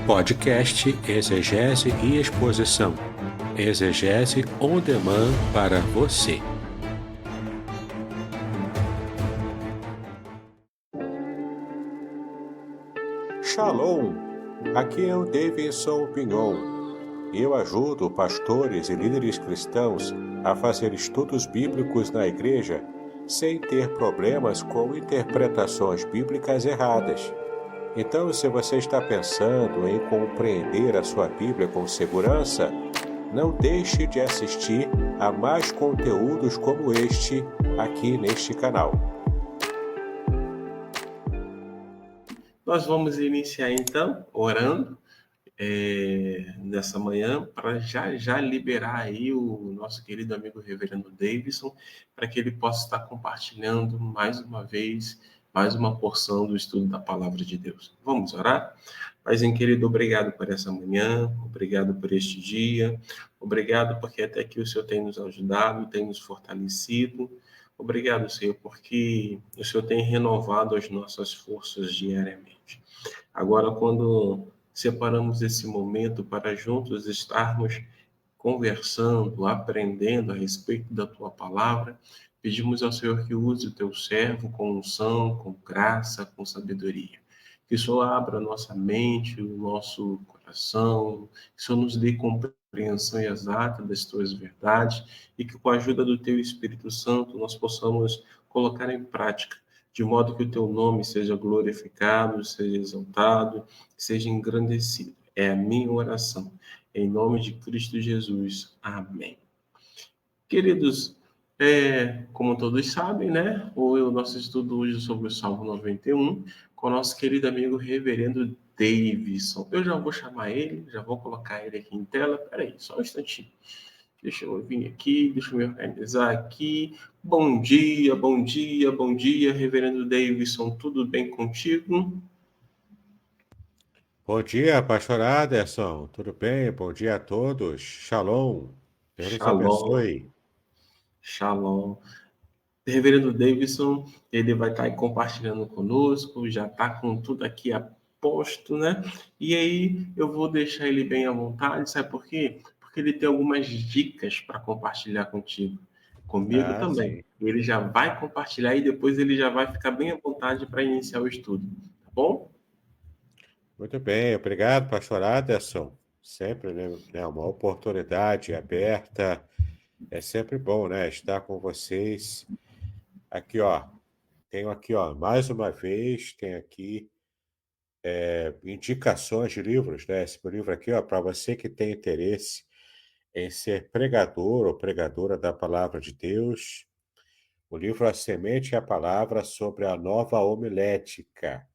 Podcast Exegese e Exposição. Exegese on demand para você. Shalom! Aqui é o Davidson Pignon. Eu ajudo pastores e líderes cristãos a fazer estudos bíblicos na igreja sem ter problemas com interpretações bíblicas erradas. Então, se você está pensando em compreender a sua Bíblia com segurança, não deixe de assistir a mais conteúdos como este aqui neste canal. Nós vamos iniciar então orando nessa manhã para já liberar aí o nosso querido amigo Reverendo Davidson para que ele possa estar compartilhando mais uma vez mais uma porção do estudo da Palavra de Deus. Vamos orar? Paizinho querido, obrigado por essa manhã, obrigado por este dia, obrigado porque até aqui o Senhor tem nos ajudado, tem nos fortalecido. Obrigado, Senhor, porque o Senhor tem renovado as nossas forças diariamente. Agora, quando separamos esse momento para juntos estarmos conversando, aprendendo a respeito da Tua Palavra, pedimos ao Senhor que use o Teu servo com unção, com graça, com sabedoria. Que o Senhor abra a nossa mente, o nosso coração, que o Senhor nos dê compreensão exata das Tuas verdades e que com a ajuda do Teu Espírito Santo nós possamos colocar em prática, de modo que o Teu nome seja glorificado, seja exaltado, seja engrandecido. É a minha oração. Em nome de Cristo Jesus. Amém. Queridos, como todos sabem, né? O nosso estudo hoje é sobre o Salmo 91, com o nosso querido amigo Reverendo Davidson. Eu já vou chamar ele, já vou colocar ele aqui em tela. Peraí, só um instantinho. Deixa eu vir aqui, deixa eu me organizar aqui. Bom dia, bom dia, bom dia, Reverendo Davidson. Tudo bem contigo? Bom dia, pastor Aderson. Tudo bem? Bom dia a todos. Shalom. Deus nos Shalom, abençoe. shalom. Reverendo Davidson, ele vai estar aí compartilhando conosco, já está com tudo aqui a posto, né? E aí eu vou deixar ele bem à vontade, sabe por quê? Porque ele tem algumas dicas para compartilhar contigo, comigo Ah, também. sim. Ele já vai compartilhar e depois ele já vai ficar bem à vontade para iniciar o estudo, tá bom? Muito bem. Obrigado, pastor Aderson. Sempre, né, uma oportunidade aberta. É sempre bom, né, estar com vocês. Aqui, ó. Tenho aqui, ó, mais uma vez, tem aqui indicações de livros, né? Esse livro aqui, ó, para você que tem interesse em ser pregador ou pregadora da palavra de Deus. O livro A Semente e a Palavra sobre a Nova Homilética,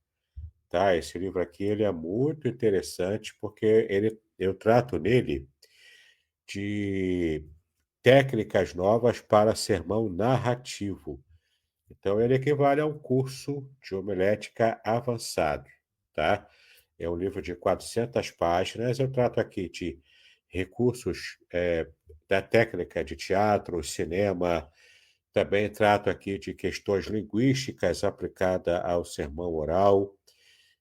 tá? Esse livro aqui ele é muito interessante porque eu trato nele de técnicas novas para sermão narrativo. Então, ele equivale a um curso de homilética avançado, tá? É um livro de 400 páginas. Eu trato aqui de recursos da técnica de teatro, cinema. Também trato aqui de questões linguísticas aplicadas ao sermão oral.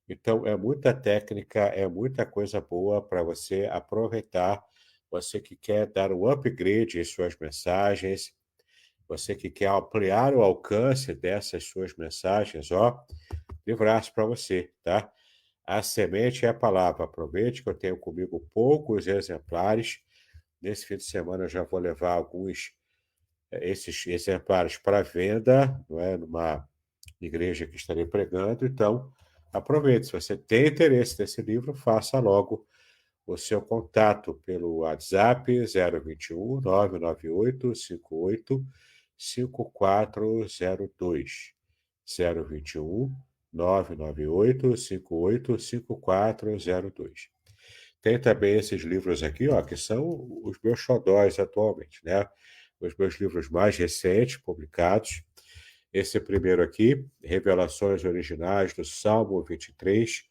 Então, é muita técnica, é muita coisa boa para você aproveitar. Você que quer dar um upgrade em suas mensagens, você que quer ampliar o alcance dessas suas mensagens, ó, livraço para você, tá? A semente é a palavra. Aproveite que eu tenho comigo poucos exemplares. Nesse fim de semana eu já vou levar alguns esses exemplares para venda, não é? Numa igreja que estarei pregando. Então, aproveite. Se você tem interesse nesse livro, faça logo o seu contato pelo WhatsApp 021 998 58 5402. 021 998 58 5402. Tem também esses livros aqui, ó, que são os meus xodóis atualmente, né? Os meus livros mais recentes, publicados. Esse primeiro aqui, Revelações Originais do Salmo 23,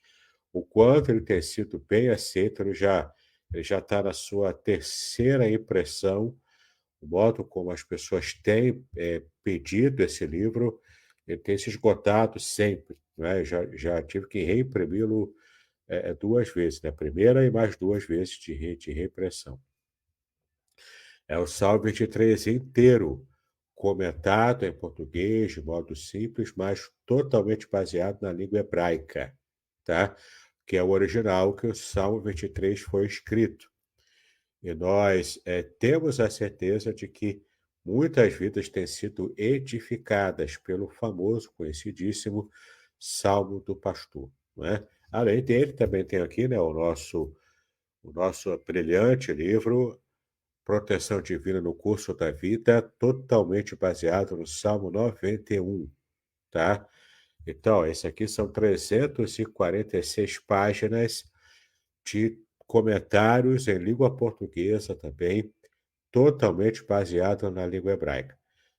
o quanto ele tem sido bem aceito, ele já está na sua terceira impressão, o modo como as pessoas têm pedido esse livro, ele tem se esgotado sempre, né? Já tive que reimprimi-lo duas vezes, né? Primeira e mais duas vezes de repressão. É o Salmo 23 inteiro, comentado em português, de modo simples, mas totalmente baseado na língua hebraica, tá? Que é o original que o Salmo 23 foi escrito. E nós temos a certeza de que muitas vidas têm sido edificadas pelo famoso, conhecidíssimo Salmo do Pastor, não é? Além dele, também tem aqui, né, o nosso brilhante livro Proteção Divina no Curso da Vida, totalmente baseado no Salmo 91, tá? Então, esse aqui são 346 páginas de comentários em língua portuguesa também, totalmente baseado na língua hebraica.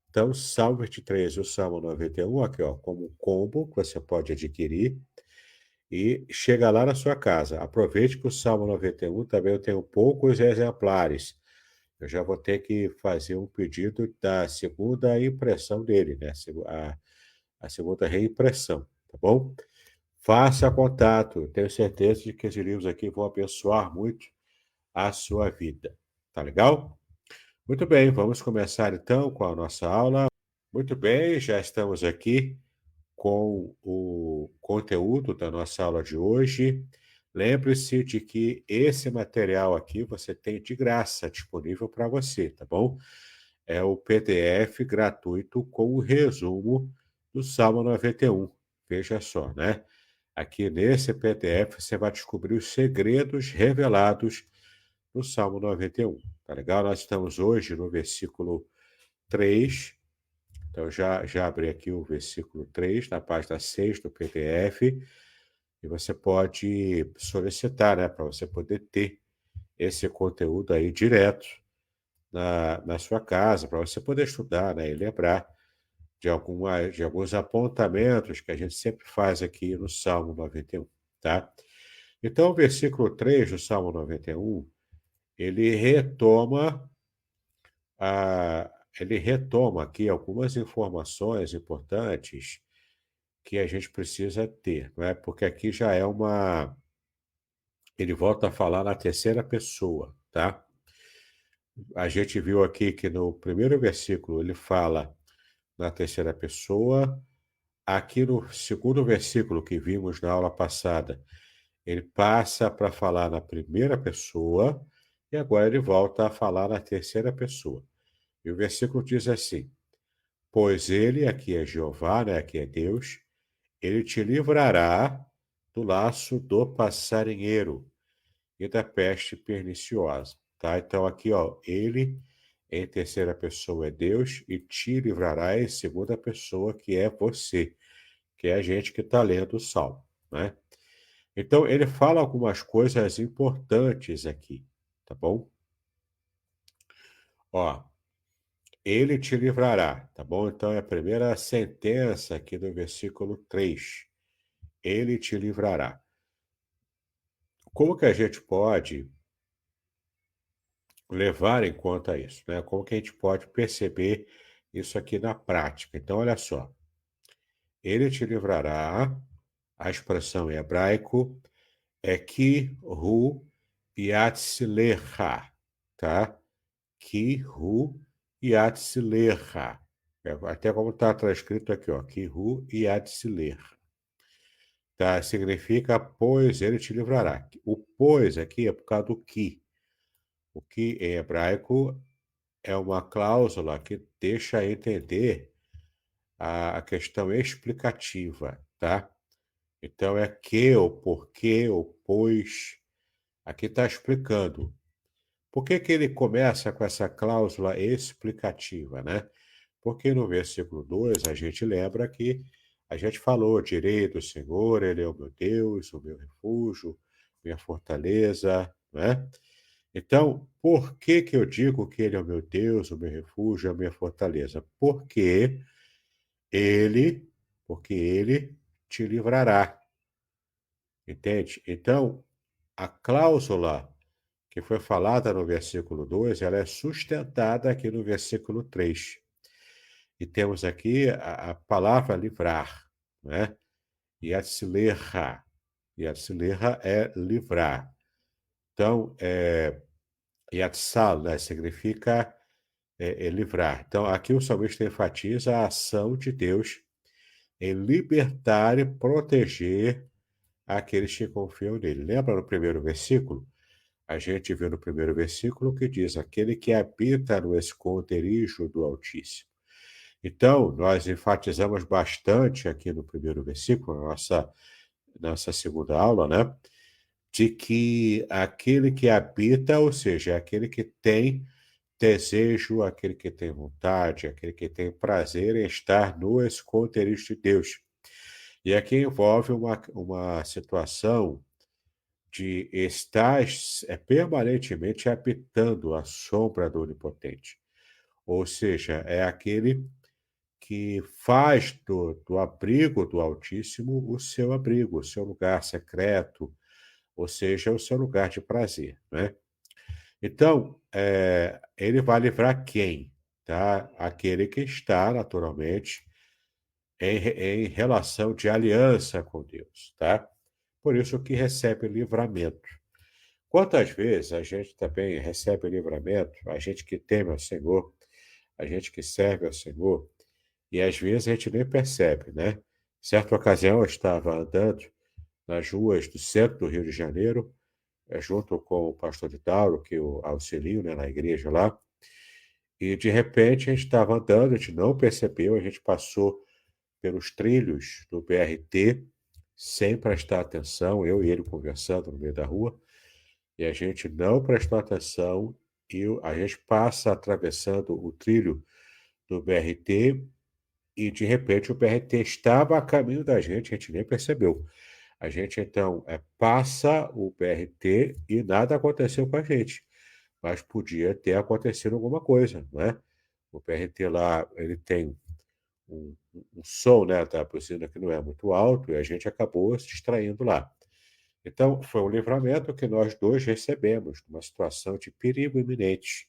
Então, Salmo 23 e o Salmo 91, aqui, ó, como um combo que você pode adquirir e chega lá na sua casa. Aproveite que o Salmo 91 também eu tenho poucos exemplares. Eu já vou ter que fazer um pedido da segunda impressão dele, né? A segunda reimpressão, tá bom? Faça contato. Tenho certeza de que esses livros aqui vão abençoar muito a sua vida. Tá legal? Muito bem, vamos começar então com a nossa aula. Muito bem, já estamos aqui com o conteúdo da nossa aula de hoje. Lembre-se de que esse material aqui você tem de graça disponível para você, tá bom? É o PDF gratuito com o resumo do Salmo 91. Veja só, né? Aqui nesse PDF você vai descobrir os segredos revelados no Salmo 91. Tá legal? Nós estamos hoje no versículo 3. Então, já abri aqui o versículo 3, na página 6 do PDF, e você pode solicitar, né, para você poder ter esse conteúdo aí direto na sua casa, para você poder estudar, né, e lembrar de alguns apontamentos que a gente sempre faz aqui no Salmo 91, tá? Então, o versículo 3 do Salmo 91, ele retoma ele retoma aqui algumas informações importantes que a gente precisa ter, não é? Porque aqui já é uma. Ele volta a falar na terceira pessoa, tá? A gente viu aqui que no primeiro versículo ele fala na terceira pessoa. Aqui no segundo versículo que vimos na aula passada, ele passa para falar na primeira pessoa e agora ele volta a falar na terceira pessoa. E o versículo diz assim: Pois ele, aqui é Jeová, né? Aqui é Deus, ele te livrará do laço do passarinheiro e da peste perniciosa, tá? Então aqui, ó, ele em terceira pessoa é Deus e te livrará em segunda pessoa, que é você, que é a gente que está lendo o Salmo, né? Então ele fala algumas coisas importantes aqui, tá bom? Ó, ele te livrará, tá bom? Então é a primeira sentença aqui do versículo 3. Ele te livrará. Como que a gente pode levar em conta isso, né? Como que a gente pode perceber isso aqui na prática? Então, olha só. Ele te livrará, a expressão em hebraico é ki-hu yatzlecha, tá? Ki-hu yatzlecha. Até como está transcrito aqui, ó. Ki-hu yatzlecha. Tá? Significa, pois ele te livrará. O pois aqui é por causa do que. O que em hebraico é uma cláusula que deixa entender a questão explicativa, tá? Então é que, o porquê, o pois. Aqui está explicando. Por que que ele começa com essa cláusula explicativa, né? Porque no versículo 2 a gente lembra que a gente falou, direi do Senhor, ele é o meu Deus, o meu refúgio, minha fortaleza, né? Então, por que que eu digo que ele é o meu Deus, o meu refúgio, a minha fortaleza? Ele, porque ele te livrará. Entende? Então, a cláusula que foi falada no versículo 2, ela é sustentada aqui no versículo 3. E temos aqui a palavra livrar, né? Yatzlecha. Yatziliha é livrar. Então, Yatzal, né, significa livrar. Então, aqui o salmista enfatiza a ação de Deus em libertar e proteger aqueles que confiam nele. Lembra no primeiro versículo? A gente viu no primeiro versículo que diz: aquele que habita no esconderijo do Altíssimo. Então, nós enfatizamos bastante aqui no primeiro versículo, na nossa segunda aula, né? De que aquele que habita, ou seja, é aquele que tem desejo, aquele que tem vontade, aquele que tem prazer em estar no esconderijo de Deus. E aqui envolve uma situação de estar permanentemente habitando a sombra do Onipotente. Ou seja, é aquele que faz do abrigo do Altíssimo o seu abrigo, o seu lugar secreto, ou seja, o seu lugar de prazer, né? Então, ele vai livrar quem? Tá? Aquele que está, naturalmente, em relação de aliança com Deus, tá? Por isso que recebe livramento. Quantas vezes a gente também recebe livramento, a gente que teme ao Senhor, a gente que serve ao Senhor, e às vezes a gente nem percebe, né? Certa ocasião eu estava andando nas ruas do centro do Rio de Janeiro, junto com o pastor de Tauro, que eu auxilio, né, na igreja lá, e de repente a gente estava andando, a gente não percebeu, a gente passou pelos trilhos do BRT, sem prestar atenção, eu e ele conversando no meio da rua, e a gente não prestou atenção e a gente passa atravessando o trilho do BRT e de repente o BRT estava a caminho da gente, a gente nem percebeu. A gente então passa o BRT e nada aconteceu com a gente, mas podia ter acontecido alguma coisa, né? O BRT lá, ele tem um som, né, da buzina que não é muito alto e a gente acabou se distraindo lá. Então, foi um livramento que nós dois recebemos, numa situação de perigo iminente.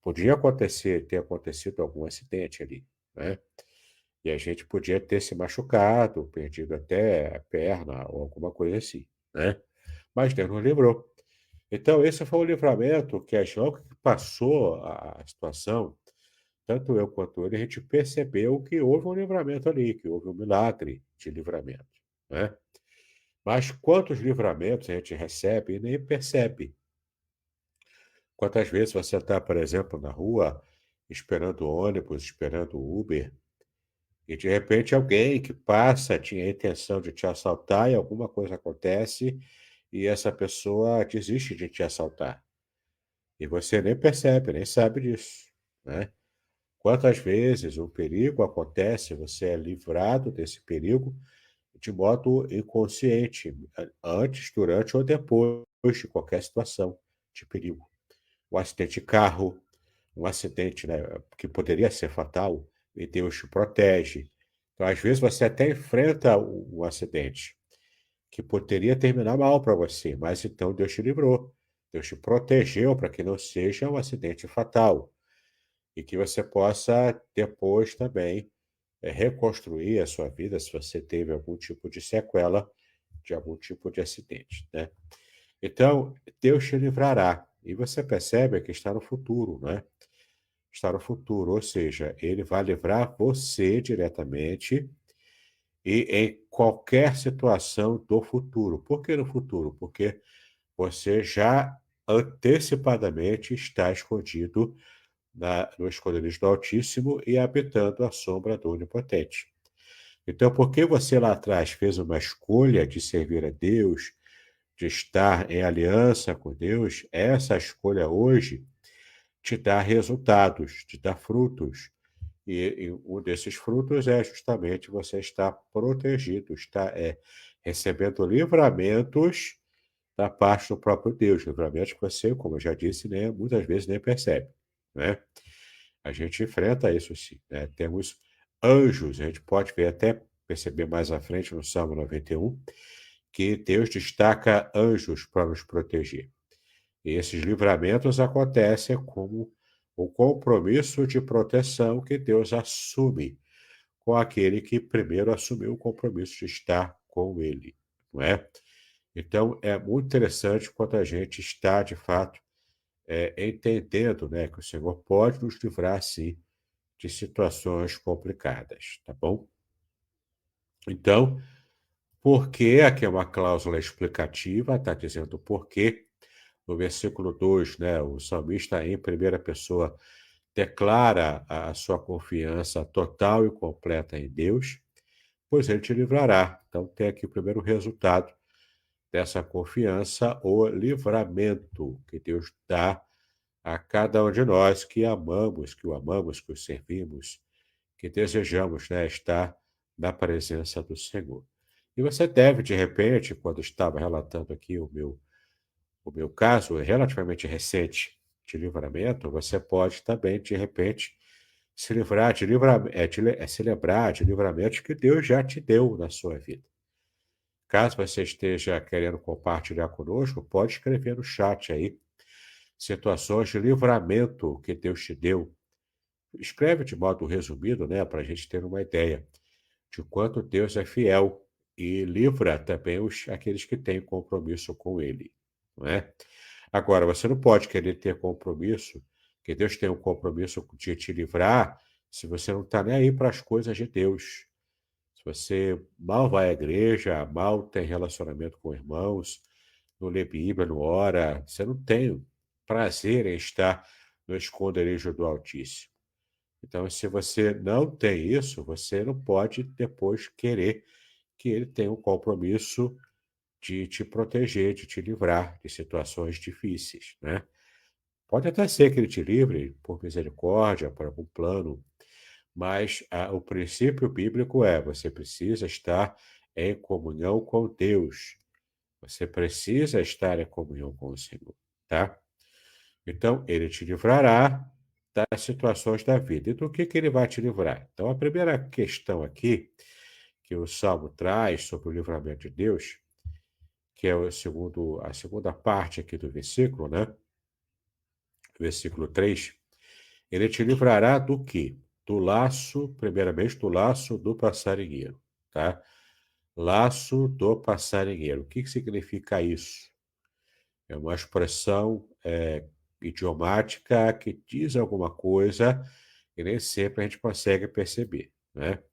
Podia ter acontecido algum acidente ali, né? E a gente podia ter se machucado, perdido até a perna ou alguma coisa assim, né? Mas Deus nos livrou. Então, esse foi o livramento que logo que passou a situação, tanto eu quanto ele, a gente percebeu que houve um livramento ali, que houve um milagre de livramento, né? Mas quantos livramentos a gente recebe e nem percebe? Quantas vezes você está, por exemplo, na rua, esperando o ônibus, esperando o Uber, e de repente alguém que passa tinha a intenção de te assaltar e alguma coisa acontece e essa pessoa desiste de te assaltar. E você nem percebe, nem sabe disso, né? Quantas vezes o perigo acontece, você é livrado desse perigo de modo inconsciente, antes, durante ou depois de qualquer situação de perigo. Um acidente de carro, um acidente, né, que poderia ser fatal, e Deus te protege. Então, às vezes, você até enfrenta um acidente que poderia terminar mal para você, mas então Deus te livrou. Deus te protegeu para que não seja um acidente fatal e que você possa depois também reconstruir a sua vida se você teve algum tipo de sequela de algum tipo de acidente, né? Então, Deus te livrará. E você percebe que está no futuro, né? Está no futuro, ou seja, ele vai livrar você diretamente e em qualquer situação do futuro. Por que no futuro? Porque você já antecipadamente está escondido no esconderijo do Altíssimo e habitando a sombra do Onipotente. Então, porque você lá atrás fez uma escolha de servir a Deus, de estar em aliança com Deus, essa escolha hoje te dá resultados, te dá frutos. E um desses frutos é justamente você estar protegido, está recebendo livramentos da parte do próprio Deus, livramentos que você, como eu já disse, né, muitas vezes nem percebe, né? A gente enfrenta isso sim, né? Temos anjos, a gente pode ver até perceber mais à frente no Salmo 91, que Deus destaca anjos para nos proteger. E esses livramentos acontecem como o compromisso de proteção que Deus assume com aquele que primeiro assumiu o compromisso de estar com ele, não é? Então, é muito interessante quando a gente está, de fato, entendendo, né, que o Senhor pode nos livrar, sim, de situações complicadas, tá bom? Então, por que aqui é uma cláusula explicativa, está dizendo o porquê. No versículo 2, né, o salmista, em primeira pessoa, declara a sua confiança total e completa em Deus, pois ele te livrará. Então, tem aqui o primeiro resultado dessa confiança, o livramento que Deus dá a cada um de nós que amamos, que o amamos, que o servimos, que desejamos, né, estar na presença do Senhor. E você deve, de repente, quando estava relatando aqui o meu caso, relativamente recente de livramento, você pode também, de repente, se livrar de se lembrar de livramentos que Deus já te deu na sua vida. Caso você esteja querendo compartilhar conosco, pode escrever no chat aí situações de livramento que Deus te deu. Escreve de modo resumido, né, para a gente ter uma ideia de quanto Deus é fiel e livra também aqueles que têm compromisso com Ele, não é? Agora, você não pode querer ter compromisso, que Deus tem um compromisso de te livrar, se você não está nem aí para as coisas de Deus. Se você mal vai à igreja, mal tem relacionamento com irmãos, não lê Bíblia, não ora, você não tem prazer em estar no esconderijo do Altíssimo. Então, se você não tem isso, você não pode depois querer que ele tenha um compromisso de te proteger, de te livrar de situações difíceis, né? Pode até ser que ele te livre por misericórdia, por algum plano, mas o princípio bíblico é: você precisa estar em comunhão com Deus. Você precisa estar em comunhão com o Senhor, tá? Então, ele te livrará das situações da vida. E do que ele vai te livrar? Então, a primeira questão aqui que o Salmo traz sobre o livramento de Deus, que é a segunda parte aqui do versículo, né? Versículo 3, ele te livrará do quê? Do laço, primeiramente, do laço do passarinheiro, tá? Laço do passarinheiro. O que significa isso? É uma expressão idiomática que diz alguma coisa e nem sempre a gente consegue perceber, né?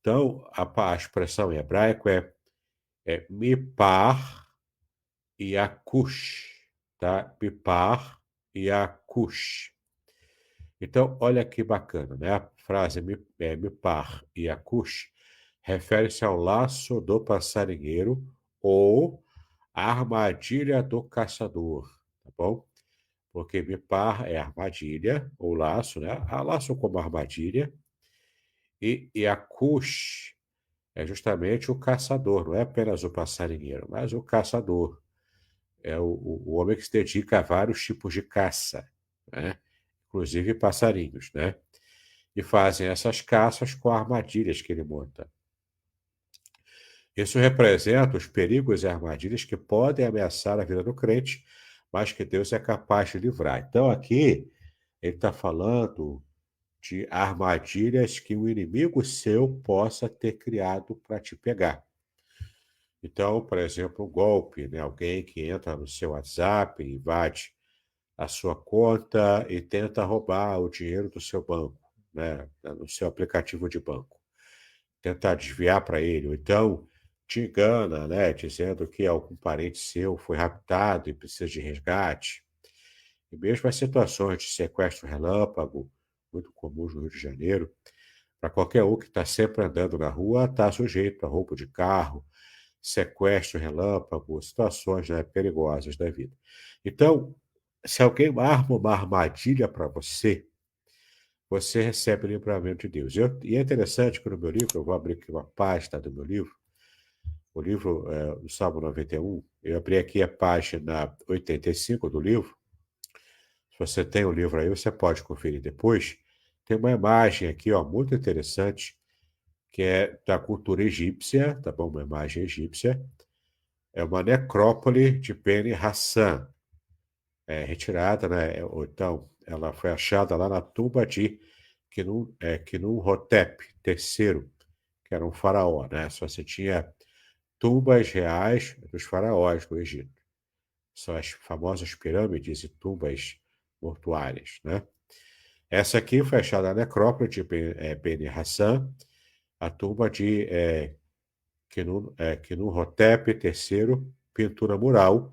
Então, a expressão em hebraico é mipar e akush, tá? Mipar e akush. Então, olha que bacana, né? A frase mipar e akush refere-se ao laço do passarinheiro ou a armadilha do caçador, tá bom? Porque mipar é armadilha ou laço, né? A laço como armadilha e akush é justamente o caçador, não é apenas o passarinheiro, mas o caçador. É o homem que se dedica a vários tipos de caça, né? Inclusive passarinhos, né? E fazem essas caças com armadilhas que ele monta. Isso representa os perigos e armadilhas que podem ameaçar a vida do crente, mas que Deus é capaz de livrar. Então, aqui, ele está falando de armadilhas que o inimigo seu possa ter criado para te pegar. Então, por exemplo, um golpe, né? Alguém que entra no seu WhatsApp, invade a sua conta e tenta roubar o dinheiro do seu banco, né? No seu aplicativo de banco. Tentar desviar para ele, ou então te engana, né? Dizendo que algum parente seu foi raptado e precisa de resgate. E mesmo as situações de sequestro relâmpago, muito comuns no Rio de Janeiro, para qualquer um que está sempre andando na rua, está sujeito a roubo de carro, sequestro relâmpago, situações, né, perigosas da vida. Então, se alguém arma uma armadilha para você, você recebe o livramento de Deus. E é interessante que no meu livro, eu vou abrir aqui uma página do meu livro, o livro do Salmo 91, eu abri aqui a página 85 do livro. Se você tem o livro aí, você pode conferir depois. Tem uma imagem aqui, ó, muito interessante, que é da cultura egípcia, tá bom? Uma imagem egípcia. É uma necrópole de Beni Hassan, retirada, né? Ou então, ela foi achada lá na tumba de Khnum-Hotep III, que era um faraó, né? Só se tinha tumbas reais dos faraós do Egito. São as famosas pirâmides e tumbas mortuárias, né? Essa aqui foi achada na necrópole de Beni Hassan, a tumba de Quenu-Hotep III, pintura mural,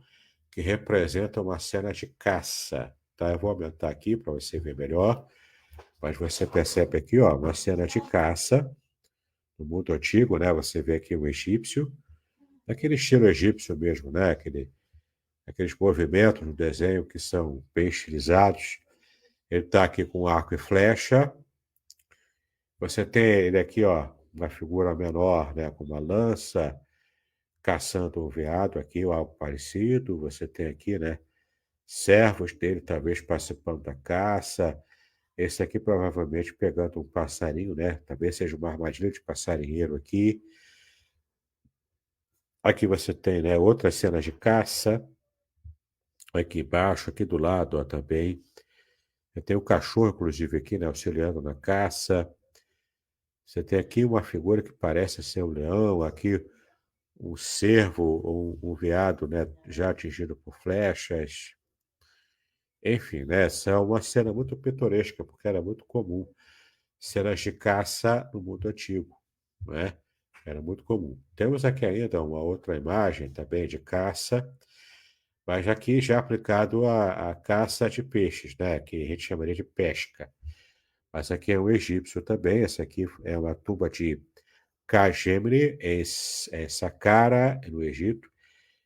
que representa uma cena de caça. Tá? Eu vou aumentar aqui para você ver melhor, mas você percebe aqui, ó, uma cena de caça no mundo antigo, né? Você vê aqui o egípcio, aquele estilo egípcio mesmo, né? Aqueles movimentos no desenho que são bem estilizados. Ele está aqui com arco e flecha. Você tem ele aqui, ó, uma figura menor, né, com uma lança, caçando um veado aqui, ou algo parecido. Você tem aqui, né, servos dele talvez participando da caça. Esse aqui provavelmente pegando um passarinho, né? Talvez seja uma armadilha de passarinheiro aqui. Aqui você tem, né, outras cenas de caça. Aqui embaixo, aqui do lado, ó, também. Tem o cachorro, inclusive, aqui, né, auxiliando na caça. Você tem aqui uma figura que parece ser um leão, aqui um cervo ou um veado, né, já atingido por flechas. Enfim, né, essa é uma cena muito pitoresca, porque era muito comum cenas de caça no mundo antigo, né? Era muito comum. Temos aqui ainda uma outra imagem também de caça, mas aqui já aplicado à caça de peixes, né, que a gente chamaria de pesca. Mas aqui é um egípcio também, essa aqui é uma tumba de Khajemre, em Saqqara, no Egito,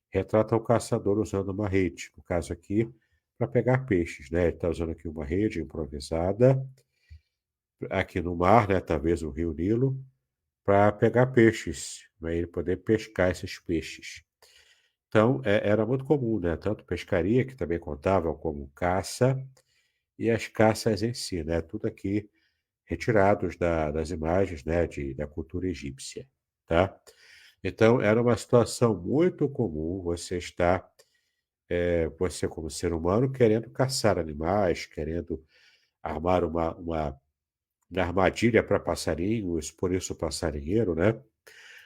retrata o caçador usando uma rede, no caso aqui, para pegar peixes, né? Ele está usando aqui uma rede improvisada, aqui no mar, né? Talvez o rio Nilo, para pegar peixes, para ele poder pescar esses peixes. Então, era muito comum, né? Tanto pescaria, que também contavam como caça, e as caças em si, né? Tudo aqui retirados das imagens, né? Da cultura egípcia, tá? Então, era uma situação muito comum você estar, você como ser humano, querendo caçar animais, querendo armar uma armadilha para passarinhos, por isso o passarinheiro, né?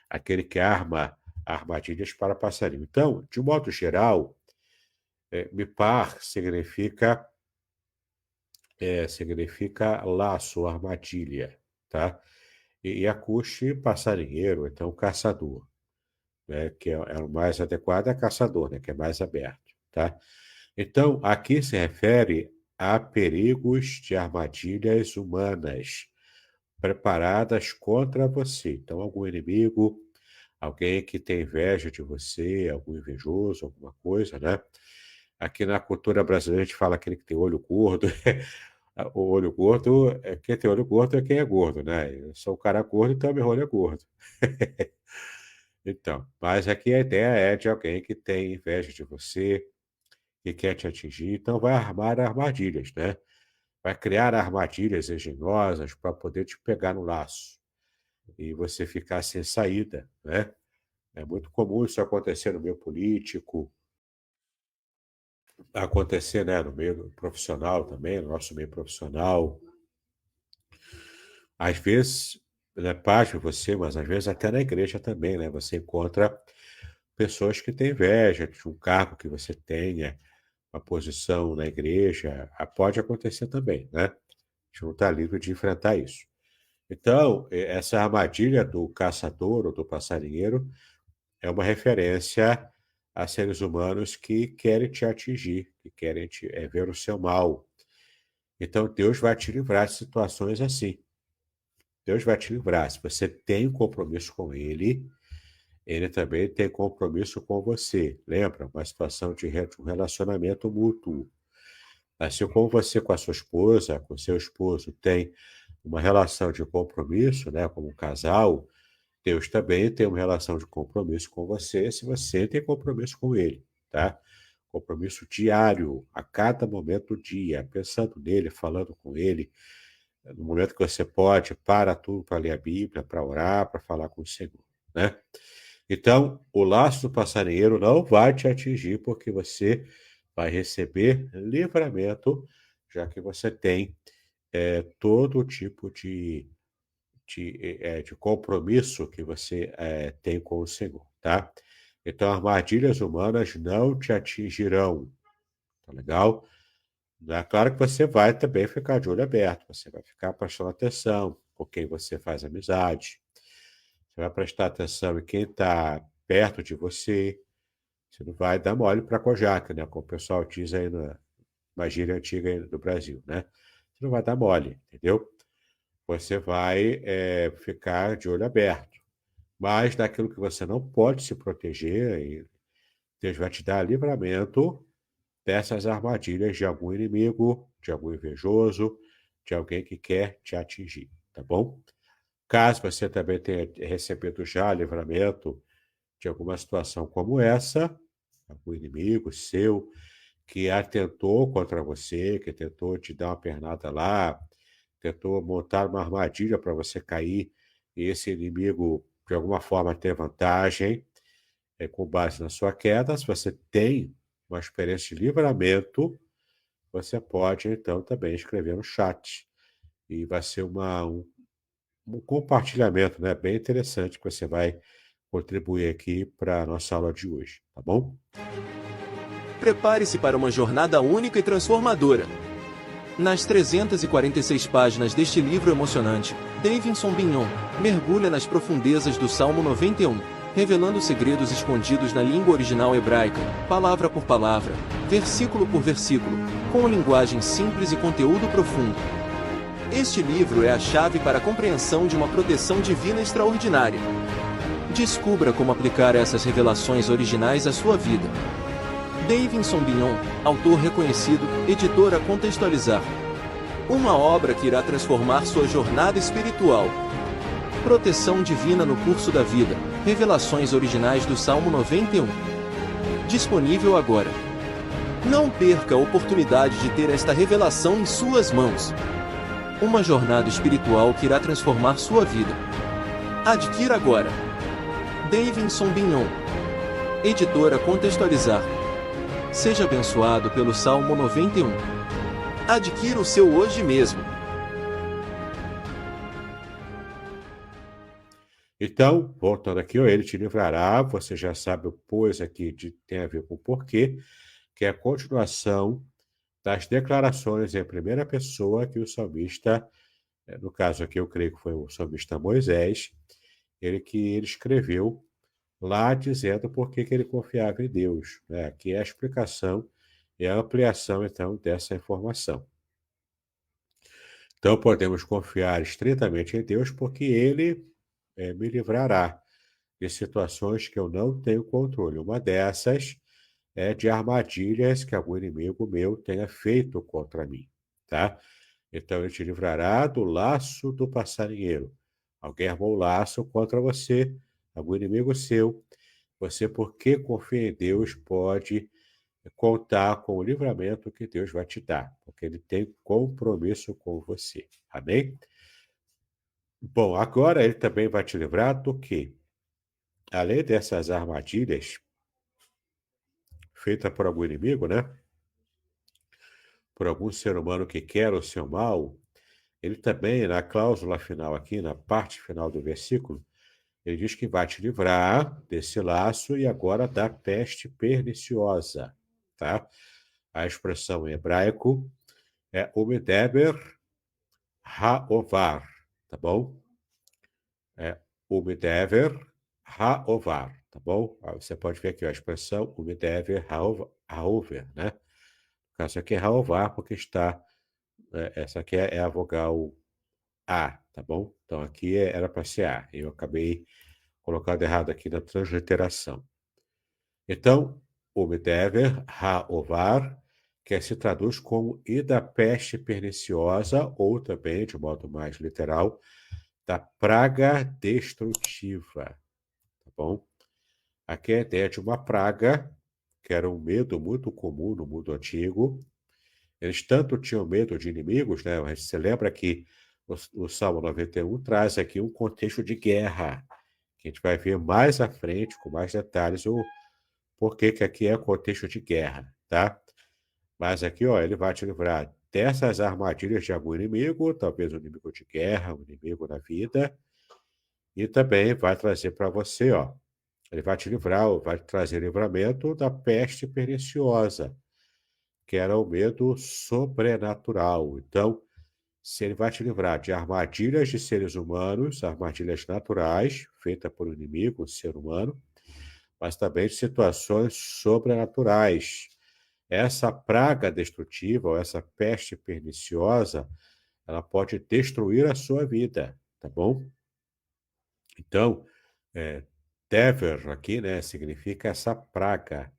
Aquele que arma armadilhas para passarinho. Então, de modo geral, mipar significa laço, armadilha, tá? E acuche, passarinheiro, então caçador, né? Que é o mais adequado, é caçador, né? Que é mais aberto, tá? Então, aqui se refere a perigos de armadilhas humanas preparadas contra você. Então, algum inimigo, alguém que tem inveja de você, algum invejoso, alguma coisa, né? Aqui na cultura brasileira a gente fala aquele que tem olho gordo. O olho gordo, quem tem olho gordo é quem é gordo, né? Eu sou um cara gordo, então meu olho é gordo. Então, mas aqui a ideia é de alguém que tem inveja de você, que quer te atingir, então vai armar armadilhas, né? Vai criar armadilhas engenhosas para poder te pegar no laço e você ficar sem saída, né? É muito comum isso acontecer no meio político, acontecer, né, no meio profissional também, no nosso meio profissional. Às vezes, né, pasme você, mas às vezes até na igreja também, né? Você encontra pessoas que têm inveja de um cargo que você tenha, uma posição na igreja. Pode acontecer também, né? A gente não está livre de enfrentar isso. Então, essa armadilha do caçador ou do passarinheiro é uma referência a seres humanos que querem te atingir, que querem ver o seu mal. Então, Deus vai te livrar de situações assim. Deus vai te livrar. Se você tem um compromisso com Ele, Ele também tem compromisso com você. Lembra? Uma situação de um relacionamento mútuo. Assim como você com a sua esposa, com seu esposo, tem uma relação de compromisso, né, como um casal, Deus também tem uma relação de compromisso com você, se você tem compromisso com Ele, tá? Compromisso diário, a cada momento do dia, pensando nele, falando com Ele, no momento que você pode, para tudo para ler a Bíblia, para orar, para falar com o Senhor, né? Então, o laço do passarinheiro não vai te atingir, porque você vai receber livramento, já que você tem todo tipo de compromisso que você tem com o Senhor, tá? Então, armadilhas humanas não te atingirão, tá legal? É claro que você vai também ficar de olho aberto, você vai ficar prestando atenção com quem você faz amizade, você vai prestar atenção em quem está perto de você, você não vai dar mole para Kojak, né? Como o pessoal diz aí na gíria antiga aí do Brasil, né? Você não vai dar mole, entendeu? Você vai ficar de olho aberto. Mas daquilo que você não pode se proteger, e Deus vai te dar livramento dessas armadilhas de algum inimigo, de algum invejoso, de alguém que quer te atingir, tá bom? Caso você também tenha recebido já livramento de alguma situação como essa, algum inimigo seu que atentou contra você, que tentou te dar uma pernada lá, tentou montar uma armadilha para você cair e esse inimigo de alguma forma ter vantagem, com base na sua queda, se você tem uma experiência de livramento, você pode então também escrever no chat. E vai ser um compartilhamento, né, bem interessante que você vai contribuir aqui para a nossa aula de hoje, tá bom? Prepare-se para uma jornada única e transformadora. Nas 346 páginas deste livro emocionante, Davidson Bignon mergulha nas profundezas do Salmo 91, revelando segredos escondidos na língua original hebraica, palavra por palavra, versículo por versículo, com linguagem simples e conteúdo profundo. Este livro é a chave para a compreensão de uma proteção divina extraordinária. Descubra como aplicar essas revelações originais à sua vida. Davidson Bignon, autor reconhecido, editora Contextualizar. Uma obra que irá transformar sua jornada espiritual. Proteção divina no curso da vida. Revelações originais do Salmo 91. Disponível agora. Não perca a oportunidade de ter esta revelação em suas mãos. Uma jornada espiritual que irá transformar sua vida. Adquira agora. Davidson Bignon. Editora Contextualizar. Seja abençoado pelo Salmo 91. Adquira o seu hoje mesmo. Então, voltando aqui, ó, ele te livrará, você já sabe o pois aqui tem a ver com o porquê, que é a continuação das declarações em primeira pessoa que o salmista, no caso aqui eu creio que foi o salmista Moisés, ele escreveu lá dizendo por que ele confiava em Deus, né? Aqui é a explicação e a ampliação, então, dessa informação. Então, podemos confiar estritamente em Deus porque Ele me livrará de situações que eu não tenho controle. Uma dessas é de armadilhas que algum inimigo meu tenha feito contra mim, tá? Então, Ele te livrará do laço do passarinheiro. Alguém armou o laço contra você, algum inimigo seu. Você, porque confia em Deus, pode contar com o livramento que Deus vai te dar, porque Ele tem compromisso com você. Amém? Bom, agora Ele também vai te livrar do quê? Além dessas armadilhas feitas por algum inimigo, né? Por algum ser humano que quer o seu mal, Ele também, na cláusula final aqui, na parte final do versículo, Ele diz que vai te livrar desse laço e agora da peste perniciosa, tá? A expressão em hebraico é Umedeber Haovar, tá bom? É Umedeber Haovar, tá bom? Você pode ver aqui ó, a expressão Umedeber Haover, né? No caso aqui é Haovar porque essa aqui é a vogal A, tá bom? Então aqui era para ser A, eu acabei colocando errado aqui na transliteração. Então, Umedever Haovar, que se traduz como e da peste perniciosa, ou também, de modo mais literal, da praga destrutiva, tá bom? Aqui é a ideia de uma praga, que era um medo muito comum no mundo antigo. Eles tanto tinham medo de inimigos, né? Mas você lembra que o Salmo 91 traz aqui um contexto de guerra, que a gente vai ver mais à frente, com mais detalhes, o porquê que aqui é contexto de guerra, tá? Mas aqui, ó, ele vai te livrar dessas armadilhas de algum inimigo, talvez um inimigo de guerra, um inimigo na vida, e também vai trazer para você, ó, Ele vai te livrar, ou vai te trazer livramento da peste perniciosa, que era o medo sobrenatural. Então, se ele vai te livrar de armadilhas de seres humanos, armadilhas naturais, feitas por um inimigo, um ser humano, mas também de situações sobrenaturais. Essa praga destrutiva, ou essa peste perniciosa, ela pode destruir a sua vida, tá bom? Então, Dever aqui, né, significa essa praga,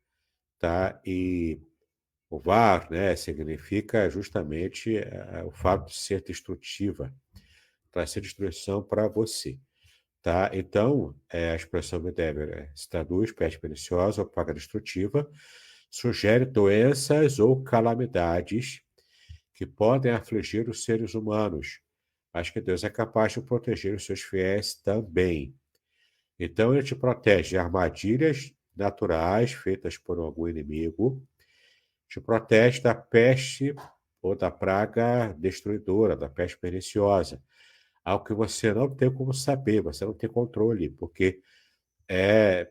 tá? E o var, né, significa justamente o fato de ser destrutiva, trazer destruição para você, tá? Então, a expressão Dever se traduz peste perniciosa ou praga destrutiva, sugere doenças ou calamidades que podem afligir os seres humanos, mas que Deus é capaz de proteger os seus fiéis também. Então, ele te protege de armadilhas naturais feitas por algum inimigo, te protege da peste ou da praga destruidora, da peste perniciosa, algo que você não tem como saber, você não tem controle, porque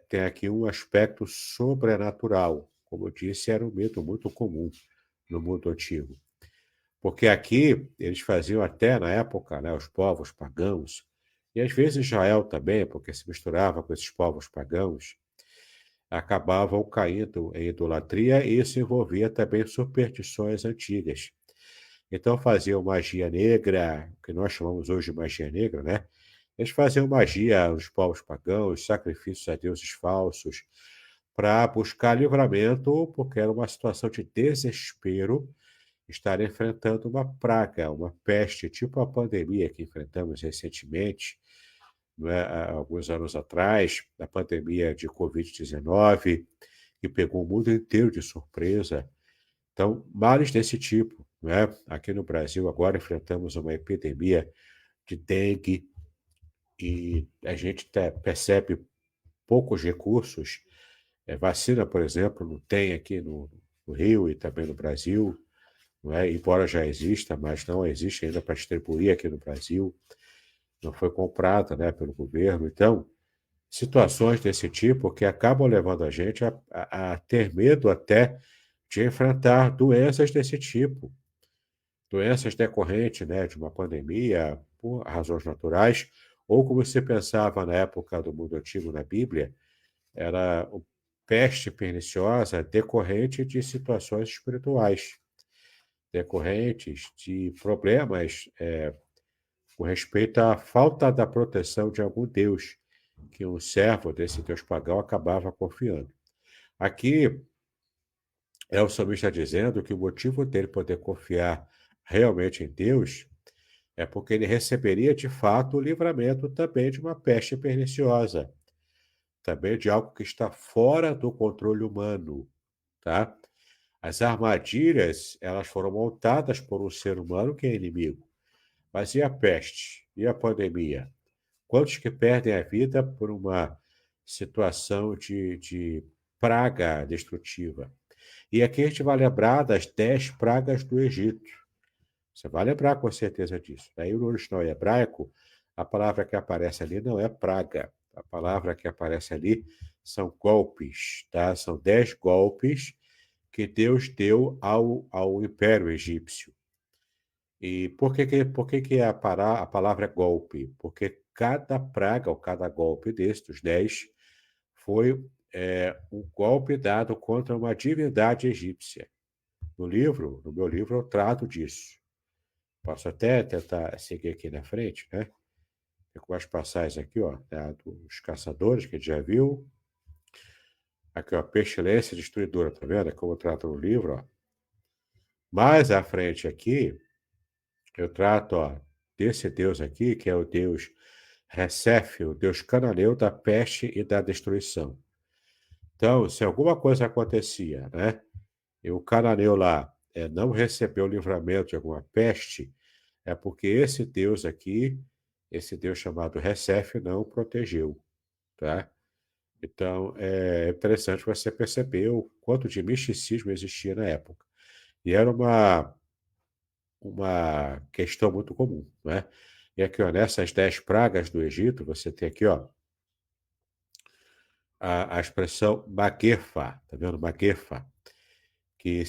tem aqui um aspecto sobrenatural. Como eu disse, era um mito muito comum no mundo antigo. Porque aqui eles faziam até na época, né, os povos pagãos, e às vezes Israel também, porque se misturava com esses povos pagãos, acabavam caindo em idolatria e isso envolvia também superstições antigas. Então faziam magia negra, que nós chamamos hoje de magia negra, né? Eles faziam magia nos povos pagãos, sacrifícios a deuses falsos, para buscar livramento, porque era uma situação de desespero estar enfrentando uma praga, uma peste, tipo a pandemia que enfrentamos recentemente, não é? Há alguns anos atrás, a pandemia de Covid-19, que pegou o mundo inteiro de surpresa. Então, males desse tipo. Não é? Aqui no Brasil, agora enfrentamos uma epidemia de dengue e a gente percebe poucos recursos. Vacina, por exemplo, não tem aqui no Rio e também no Brasil. Não é? Embora já exista, mas não existe ainda para distribuir aqui no Brasil, não foi comprada, né, pelo governo. Então, situações desse tipo que acabam levando a gente a ter medo até de enfrentar doenças desse tipo, doenças decorrentes, né, de uma pandemia, por razões naturais, ou como se pensava na época do mundo antigo na Bíblia, era peste perniciosa decorrente de situações espirituais, decorrentes de problemas com respeito à falta da proteção de algum Deus, que um servo desse Deus pagão acabava confiando. Aqui o salmista dizendo que o motivo dele poder confiar realmente em Deus é porque ele receberia de fato o livramento também de uma peste perniciosa, também de algo que está fora do controle humano, tá? As armadilhas, elas foram montadas por um ser humano que é inimigo. Mas e a peste? E a pandemia? Quantos que perdem a vida por uma situação de praga destrutiva? E aqui a gente vai lembrar das 10 pragas do Egito. Você vai lembrar com certeza disso. Aí no original hebraico, a palavra que aparece ali não é praga. A palavra que aparece ali são golpes, tá? São 10 golpes que Deus deu ao Império Egípcio. E por que a palavra é golpe? Porque cada praga ou cada golpe desses, dos 10, foi um golpe dado contra uma divindade egípcia. No meu livro, eu trato disso. Posso até tentar seguir aqui na frente, né? Com as passagens aqui, ó, dos caçadores, que a gente já viu. Aqui, ó, pestilência destruidora, tá vendo? É como eu trato no livro, ó. Mais à frente aqui, eu trato, ó, desse Deus aqui, que é o Deus Recef, o Deus cananeu da peste e da destruição. Então, se alguma coisa acontecia, né, e o cananeu lá não recebeu o livramento de alguma peste, é porque esse Deus aqui, esse Deus chamado Recef, não o protegeu, tá? Então, é interessante você perceber o quanto de misticismo existia na época. E era uma questão muito comum, né? E aqui, ó, nessas 10 pragas do Egito, você tem aqui, ó, a expressão maguefa, tá vendo? Maguefa, que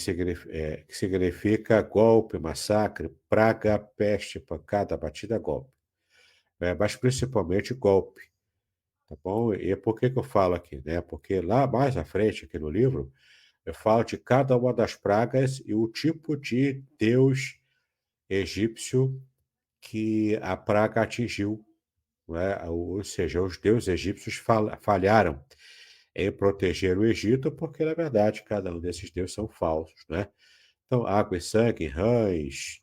significa golpe, massacre, praga, peste, pancada, batida, golpe. Mas principalmente golpe, tá bom? E por que eu falo aqui, né? Porque lá mais à frente, aqui no livro, eu falo de cada uma das pragas e o tipo de deus egípcio que a praga atingiu, não é? Ou seja, os deuses egípcios falharam em proteger o Egito, porque, na verdade, cada um desses deuses são falsos, né? Então, água e sangue, rãs,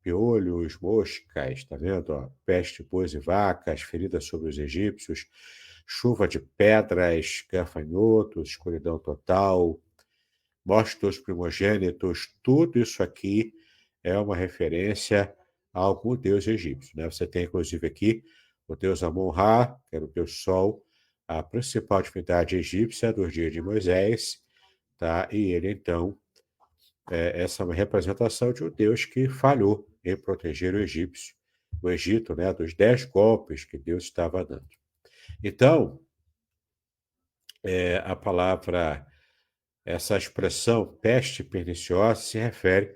piolhos, moscas, tá vendo? Ó, peste, bois e vacas, feridas sobre os egípcios, chuva de pedras, gafanhotos, escuridão total, morte dos primogênitos, tudo isso aqui é uma referência a algum deus egípcio, né? Você tem, inclusive, aqui o deus Amon-Ra, que era o deus Sol, a principal divindade egípcia dos dias de Moisés, tá? E ele, então, essa é uma representação de um Deus que falhou em proteger o Egito, né, dos 10 golpes que Deus estava dando. Então, a palavra, essa expressão peste perniciosa se refere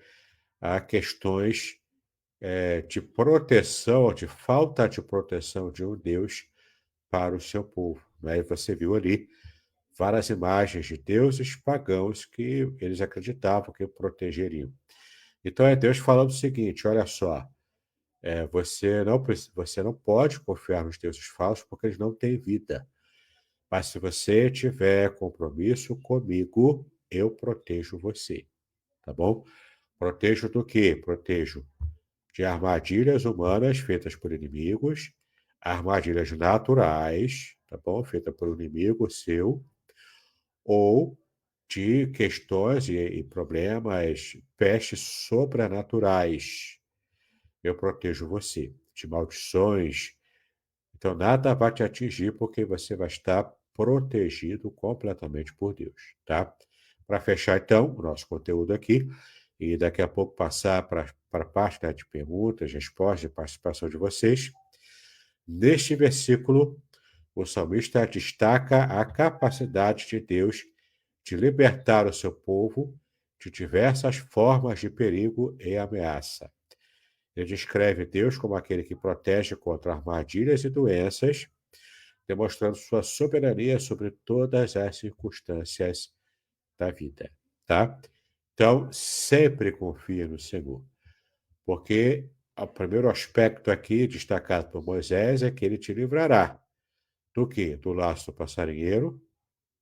a questões de proteção, de falta de proteção de um Deus para o seu povo. Né? E você viu ali várias imagens de deuses pagãos que eles acreditavam que protegeriam. Então é Deus falando o seguinte: olha só, você não pode confiar nos deuses falsos porque eles não têm vida. Mas se você tiver compromisso comigo, eu protejo você, tá bom? Protejo do quê? Protejo de armadilhas humanas feitas por inimigos, armadilhas naturais, tá bom? Feitas por um inimigo seu, ou de questões e problemas, pestes sobrenaturais. Eu protejo você de maldições. Então, nada vai te atingir porque você vai estar protegido completamente por Deus, tá? Para fechar, então, o nosso conteúdo aqui, e daqui a pouco passar para a parte, né, de perguntas, respostas e participação de vocês. Neste versículo, o salmista destaca a capacidade de Deus de libertar o seu povo de diversas formas de perigo e ameaça. Ele descreve Deus como aquele que protege contra armadilhas e doenças, demonstrando sua soberania sobre todas as circunstâncias da vida, tá? Então, sempre confie no Senhor, porque o primeiro aspecto aqui destacado por Moisés é que ele te livrará do quê? Do laço do passarinheiro,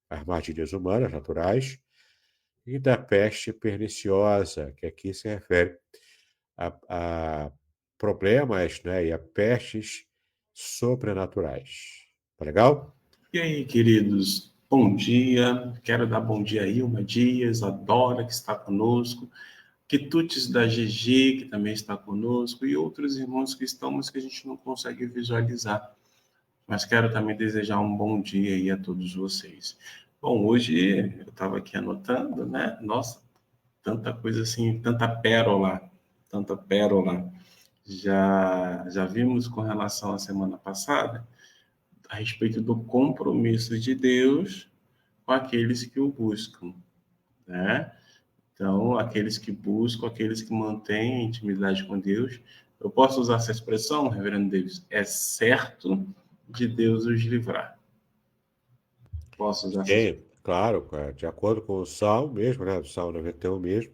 armadilhas humanas naturais, e da peste perniciosa, que aqui se refere a problemas, né, e a pestes sobrenaturais. Tá legal? E aí, queridos, bom dia. Quero dar bom dia aí, Ilma Dias, a Dora, que está conosco, Quitutes da GG, que também está conosco, e outros irmãos que estão, mas que a gente não consegue visualizar. Mas quero também desejar um bom dia aí a todos vocês. Bom, hoje eu estava aqui anotando, né? Nossa, tanta coisa assim, tanta pérola, tanta pérola. Já vimos com relação à semana passada a respeito do compromisso de Deus com aqueles que o buscam, né? Então, aqueles que buscam, aqueles que mantêm a intimidade com Deus, eu posso usar essa expressão, Reverendo Davis? É certo de Deus os livrar. Posso usar essa expressão? Sim, claro, de acordo com o Salmo mesmo, né, do Salmo 91 mesmo,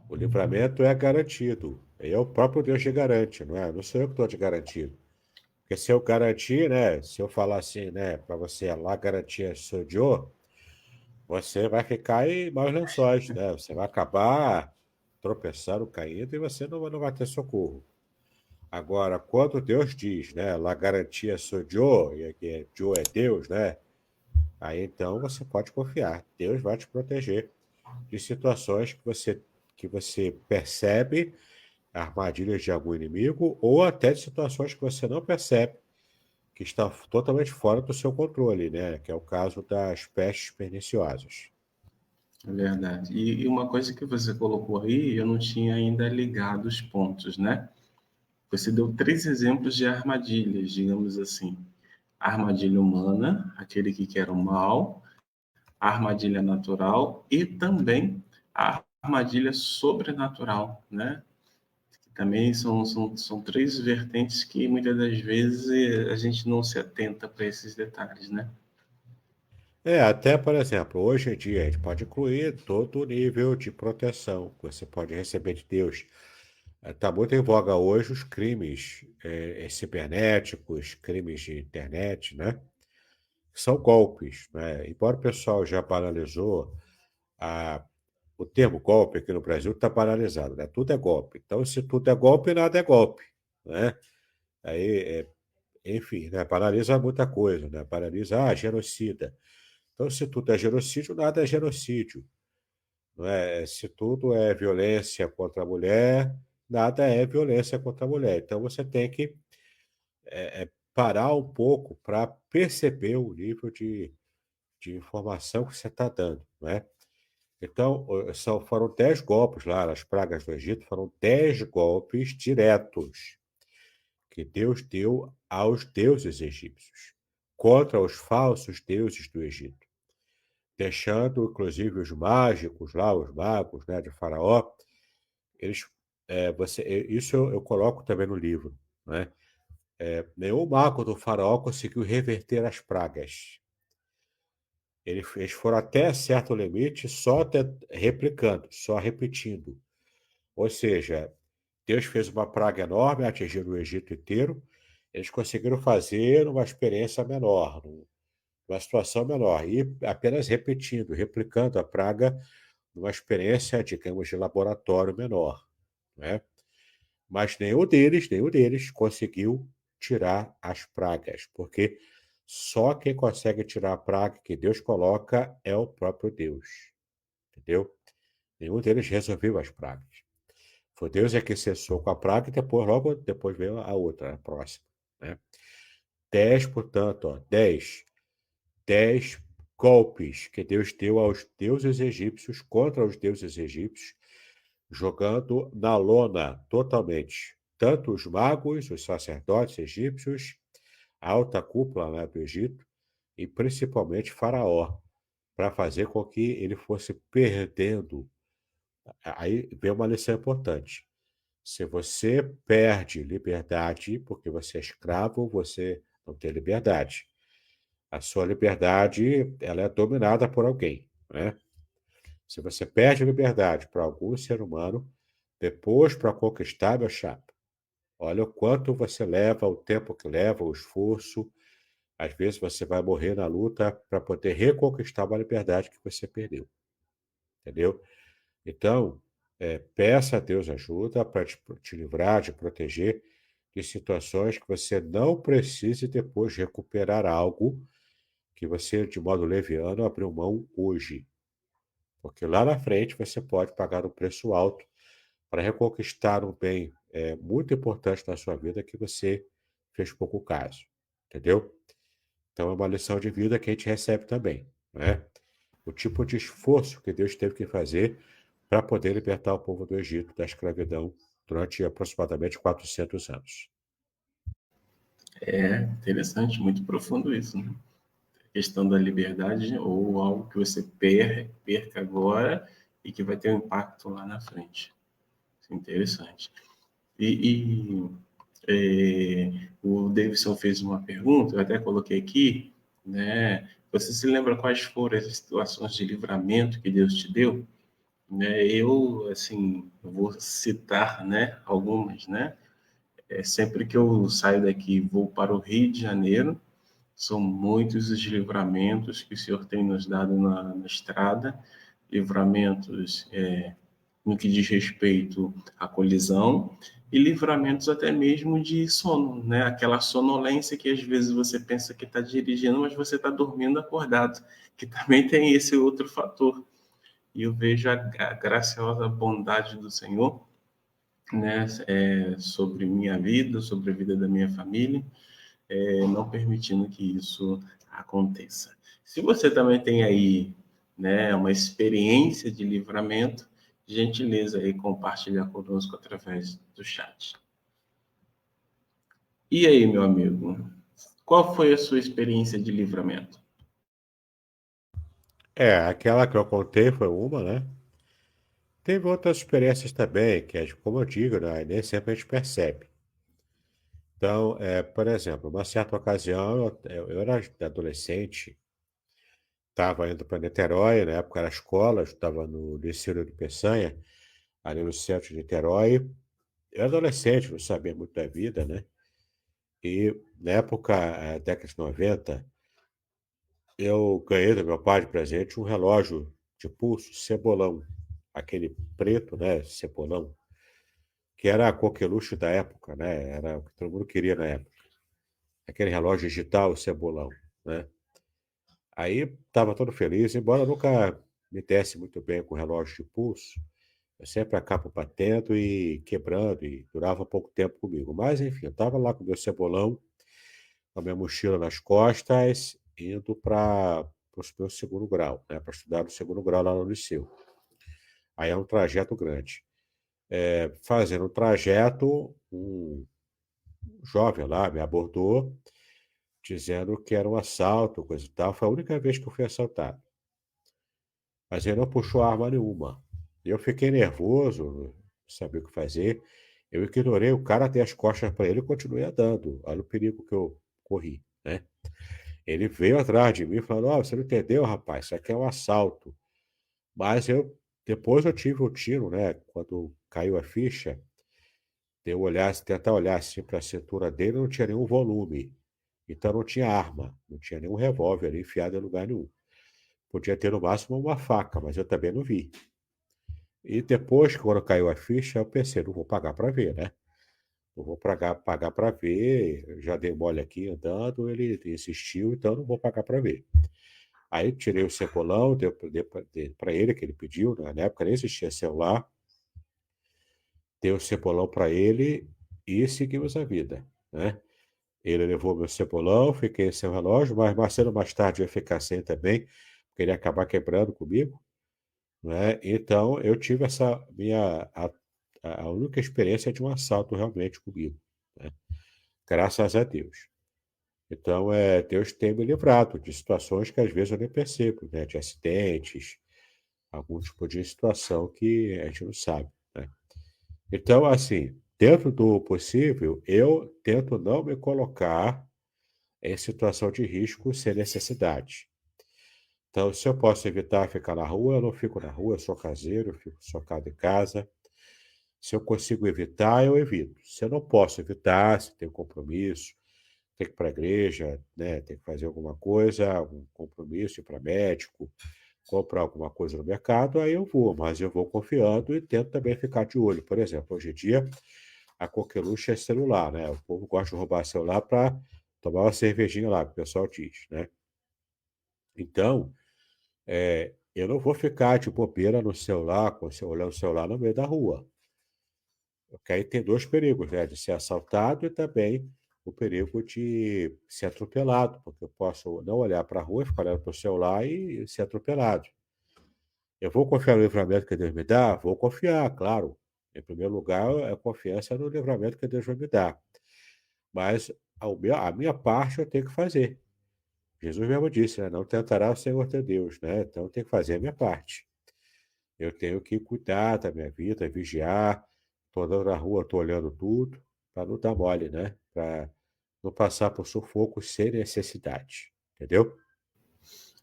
o livramento é garantido. É o próprio Deus que garante, não é? Não sou eu que estou te garantindo. Porque se eu garantir, né, se eu falar assim, né, para você, lá garantia sou Joe, você vai ficar em maus lençóis, né? Você vai acabar tropeçando, caindo e você não vai ter socorro. Agora, quando Deus diz, né, lá garantia sou Joe, e aqui Joe é Deus, né? Aí então você pode confiar. Deus vai te proteger de situações que você percebe armadilhas de algum inimigo ou até de situações que você não percebe, que estão totalmente fora do seu controle, né? Que é o caso das pestes perniciosas. É verdade. E uma coisa que você colocou aí, eu não tinha ainda ligado os pontos, né? Você deu 3 exemplos de armadilhas, digamos assim. a armadilha humana, aquele que quer o mal, a armadilha natural e também a armadilha sobrenatural, né? Também são três vertentes que muitas das vezes a gente não se atenta para esses detalhes, né? Até, por exemplo, hoje em dia a gente pode incluir todo o nível de proteção que você pode receber de Deus. Está muito em voga hoje os crimes cibernéticos, crimes de internet, né? São golpes, né? Embora o pessoal já banalizou, a, o termo golpe aqui no Brasil está banalizado, né? Tudo é golpe. Então, se tudo é golpe, nada é golpe, né? Aí, enfim, né? Banaliza muita coisa, né? Banaliza, genocida. Então, se tudo é genocídio, nada é genocídio, não é? Se tudo é violência contra a mulher, nada é violência contra a mulher. Então, você tem que parar um pouco para perceber o nível de informação que você está dando, não é? Então, foram 10 golpes lá nas pragas do Egito, foram 10 golpes diretos que Deus deu aos deuses egípcios, contra os falsos deuses do Egito, deixando, inclusive, os mágicos lá, os magos, né, de Faraó, eles, isso eu coloco também no livro, né? Nenhum mago do Faraó conseguiu reverter as pragas. Eles foram até certo limite só replicando, só repetindo. Ou seja, Deus fez uma praga enorme, atingindo o Egito inteiro. Eles conseguiram fazer uma experiência menor, numa situação menor, e apenas repetindo, replicando a praga numa experiência, digamos, de laboratório menor, né? Mas nenhum deles conseguiu tirar as pragas, porque só quem consegue tirar a praga que Deus coloca é o próprio Deus, entendeu? Nenhum deles resolveu as pragas. Foi Deus que cessou com a praga e depois, logo depois veio a outra, a próxima, né? 10, portanto, 10 golpes que Deus deu aos deuses egípcios, contra os deuses egípcios, jogando na lona totalmente, tanto os magos, os sacerdotes egípcios, a alta cúpula, né, do Egito, e principalmente Faraó, para fazer com que ele fosse perdendo. Aí vem uma lição importante. Se você perde liberdade porque você é escravo, você não tem liberdade. A sua liberdade, ela é dominada por alguém, né? Se você perde a liberdade para algum ser humano, depois para conquistar, meu chapa, olha o quanto você leva, o tempo que leva, o esforço. Às vezes você vai morrer na luta para poder reconquistar uma liberdade que você perdeu, entendeu? Então, peça a Deus ajuda para te livrar, te proteger de situações que você não precise depois recuperar algo que você, de modo leviano, abriu mão hoje. Porque lá na frente você pode pagar um preço alto para reconquistar um bem muito importante na sua vida que você fez pouco caso. Entendeu? Então é uma lição de vida que a gente recebe também, né? O tipo de esforço que Deus teve que fazer para poder libertar o povo do Egito da escravidão durante aproximadamente 400 anos. É interessante, muito profundo isso, né? A questão da liberdade ou algo que você perca agora e que vai ter um impacto lá na frente. Isso é interessante. O Davidson fez uma pergunta, eu até coloquei aqui, né? Você se lembra quais foram as situações de livramento que Deus te deu? Né? Eu, assim, vou citar, né, algumas, né? Sempre que eu saio daqui, vou para o Rio de Janeiro, são muitos os livramentos que o Senhor tem nos dado na estrada, livramentos no que diz respeito à colisão e livramentos até mesmo de sono, né? Aquela sonolência que às vezes você pensa que está dirigindo, mas você está dormindo acordado, que também tem esse outro fator. E eu vejo a graciosa bondade do Senhor, né? Sobre minha vida, sobre a vida da minha família, não permitindo que isso aconteça. Se você também tem aí, né, uma experiência de livramento, gentileza aí compartilhar conosco através do chat. E aí, meu amigo? Qual foi a sua experiência de livramento? Aquela que eu contei foi uma, né? Teve outras experiências também, como eu digo, né? Nem sempre a gente percebe. Então, por exemplo, uma certa ocasião, eu era adolescente, estava indo para Niterói, na época era escola, eu estava no Liceu de Peçanha, ali no centro de Niterói. Eu era adolescente, não sabia muito da vida, né? E na época, década de 90, eu ganhei do meu pai de presente um relógio de pulso Cebolão, aquele preto, né? Cebolão, que era a coqueluche da época, né? Era o que todo mundo queria na época. Aquele relógio digital Cebolão, né? Aí estava todo feliz, embora eu nunca me desse muito bem com relógio de pulso, eu sempre acabo batendo e quebrando, e durava pouco tempo comigo. Mas, enfim, eu estava lá com o meu cebolão, com a minha mochila nas costas, indo para o meu segundo grau, né, para estudar no segundo grau lá no liceu. Aí é um trajeto grande. Fazendo o trajeto, um jovem lá me abordou, dizendo que era um assalto, coisa e tal. Foi a única vez que eu fui assaltado. Mas ele não puxou arma nenhuma. Eu fiquei nervoso, não sabia o que fazer. Eu ignorei o cara, dei as costas para ele e continuei andando. Olha o perigo que eu corri, né? Ele veio atrás de mim falando: "Ó, você não entendeu, rapaz? Isso aqui é um assalto." Mas depois eu tive um tiro, né? Quando caiu a ficha, eu olhasse, tentar olhar assim para a cintura dele, não tinha nenhum volume. Então não tinha arma, não tinha nenhum revólver ali enfiado em lugar nenhum. Podia ter no máximo uma faca, mas eu também não vi. E depois, quando caiu a ficha, eu pensei, não vou pagar para ver, né? Não vou pagar para ver. Eu já dei mole aqui andando, ele insistiu, então não vou pagar para ver. Aí tirei o cebolão, dei para ele, que ele pediu, né? Na época nem existia celular, dei o cebolão para ele e seguimos a vida, né? Ele levou meu cebolão, fiquei sem o relógio, mas mais cedo ou mais tarde eu ia ficar sem também, porque ele ia acabar quebrando comigo, né? Então eu tive essa a única experiência de um assalto realmente comigo, né? Graças a Deus. Então, Deus tem me livrado de situações que às vezes eu nem percebo, né? De acidentes, algum tipo de situação que a gente não sabe, né? Então, assim, dentro do possível, eu tento não me colocar em situação de risco sem necessidade. Então, se eu posso evitar ficar na rua, eu não fico na rua, eu sou caseiro, eu fico socado em casa. Se eu consigo evitar, eu evito. Se eu não posso evitar, se tem um compromisso, tem que ir para a igreja, né, tem que fazer alguma coisa, algum compromisso, ir para médico, comprar alguma coisa no mercado, aí eu vou, mas eu vou confiando e tento também ficar de olho. Por exemplo, hoje em dia, a coqueluche é celular, né? O povo gosta de roubar celular para tomar uma cervejinha lá, que o pessoal diz, né? Então, eu não vou ficar de bobeira no celular, olhando o celular no meio da rua. Porque aí tem dois perigos, né? De ser assaltado e também o perigo de ser atropelado, porque eu posso não olhar para a rua, ficar olhando para o celular e ser atropelado. Eu vou confiar no livramento que Deus me dá? Vou confiar, claro. Em primeiro lugar, a confiança no livramento que Deus vai me dar. Mas a minha parte eu tenho que fazer. Jesus mesmo disse, né? Não tentará o Senhor teu Deus, né? Então eu tenho que fazer a minha parte. Eu tenho que cuidar da minha vida, vigiar. Estou andando na rua, estou olhando tudo, para não dar mole, né? Para não passar por sufoco sem necessidade. Entendeu?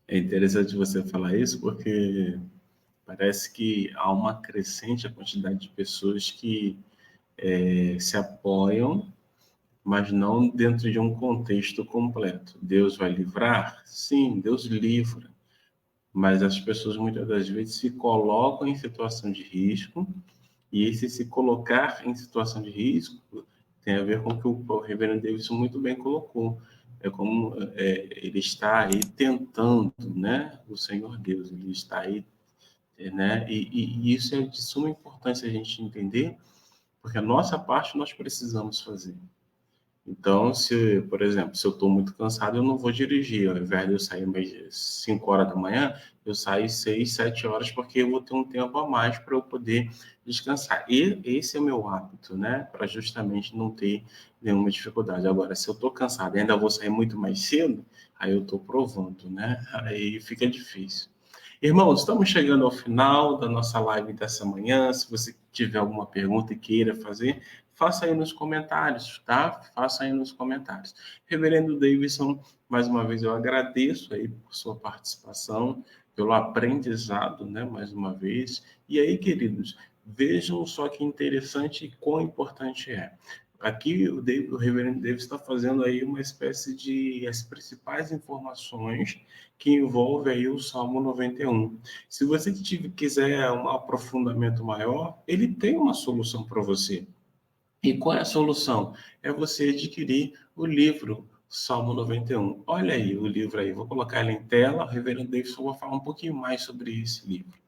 É interessante você falar isso porque parece que há uma crescente a quantidade de pessoas que se apoiam, mas não dentro de um contexto completo. Deus vai livrar? Sim, Deus livra. Mas as pessoas muitas das vezes se colocam em situação de risco, e esse se colocar em situação de risco tem a ver com o que o reverendo Davidson muito bem colocou. É como ele está aí tentando, né, o Senhor Deus, ele está aí, né, e isso é de suma importância a gente entender, porque a nossa parte nós precisamos fazer. Então, se, por exemplo, se eu estou muito cansado, eu não vou dirigir. Ao invés de eu sair mais 5 horas da manhã, eu saio 6, 7 horas, porque eu vou ter um tempo a mais para eu poder descansar. E esse é o meu hábito, né? Para justamente não ter nenhuma dificuldade. Agora, se eu estou cansado e ainda vou sair muito mais cedo, aí eu estou provando, né? Aí fica difícil. Irmãos, estamos chegando ao final da nossa live dessa manhã. Se você tiver alguma pergunta e queira fazer, faça aí nos comentários, tá? Faça aí nos comentários. Reverendo Davidson, mais uma vez eu agradeço aí por sua participação, pelo aprendizado, né? Mais uma vez. E aí, queridos, vejam só que interessante e quão importante é. Aqui o Reverendo Davis está fazendo aí uma espécie de as principais informações que envolve aí o Salmo 91. Se você quiser um aprofundamento maior, ele tem uma solução para você. E qual é a solução? É você adquirir o livro Salmo 91. Olha aí o livro aí, vou colocar ele em tela, o Reverendo Davidson vai falar um pouquinho mais sobre esse livro.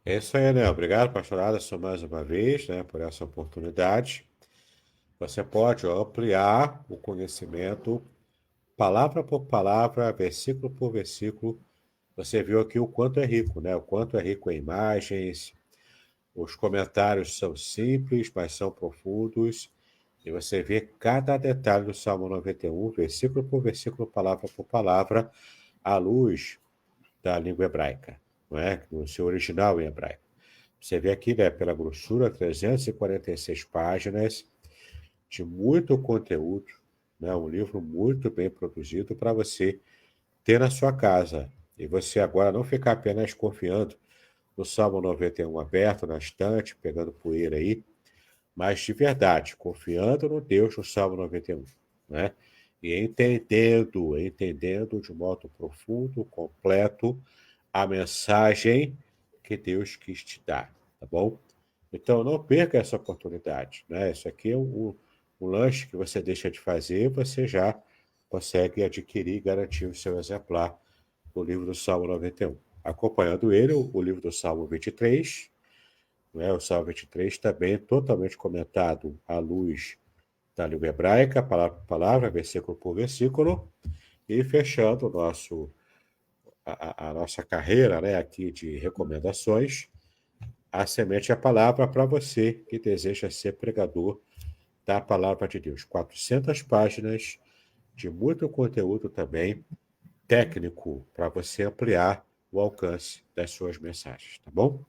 É isso aí, né? Obrigado, pastor Alisson, mais uma vez, né, por essa oportunidade. Você pode ampliar o conhecimento, palavra por palavra, versículo por versículo. Você viu aqui o quanto é rico, né? O quanto é rico em imagens. Os comentários são simples, mas são profundos. E você vê cada detalhe do Salmo 91, versículo por versículo, palavra por palavra, à luz da língua hebraica, não é? No seu original em hebraico. Você vê aqui, né, pela grossura, 346 páginas de muito conteúdo, né? Um livro muito bem produzido para você ter na sua casa. E você agora não ficar apenas confiando no Salmo 91 aberto na estante, pegando poeira aí, mas de verdade, confiando no Deus do Salmo 91, né? E entendendo de modo profundo, completo, a mensagem que Deus quis te dar, tá bom? Então, não perca essa oportunidade, né? Isso aqui é um lanche que você deixa de fazer, você já consegue adquirir e garantir o seu exemplar do livro do Salmo 91. Acompanhando ele, o livro do Salmo 23, né? O Salmo 23 também totalmente comentado à luz da língua hebraica, palavra por palavra, versículo por versículo, e fechando a nossa carreira, né, aqui de recomendações, a semente é a palavra para você que deseja ser pregador da palavra de Deus. 400 páginas de muito conteúdo também técnico para você ampliar o alcance das suas mensagens, tá bom?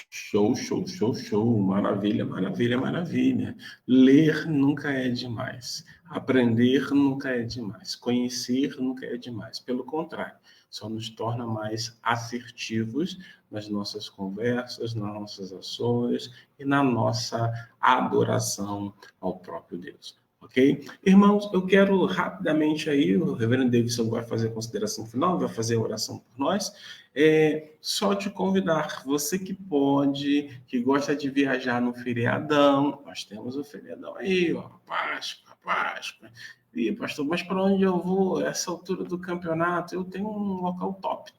Show, show, show, show. Maravilha, maravilha, maravilha. Ler nunca é demais. Aprender nunca é demais. Conhecer nunca é demais. Pelo contrário, só nos torna mais assertivos nas nossas conversas, nas nossas ações e na nossa adoração ao próprio Deus. Ok? Irmãos, eu quero rapidamente aí, o Reverendo Davidson vai fazer a consideração final, vai fazer a oração por nós. Só te convidar, você que pode, que gosta de viajar no feriadão, nós temos o feriadão aí, ó, Páscoa. E, pastor, mas para onde eu vou? Essa altura do campeonato, eu tenho um local top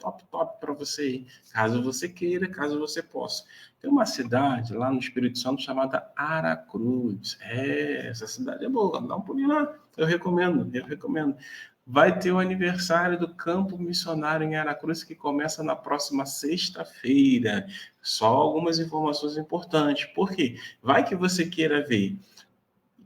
para você ir, caso você queira, caso você possa. Tem uma cidade lá no Espírito Santo chamada Aracruz. Essa cidade é boa, dá um pulinho lá. Eu recomendo. Vai ter o aniversário do Campo Missionário em Aracruz, que começa na próxima sexta-feira. Só algumas informações importantes. Por quê? Vai que você queira ver.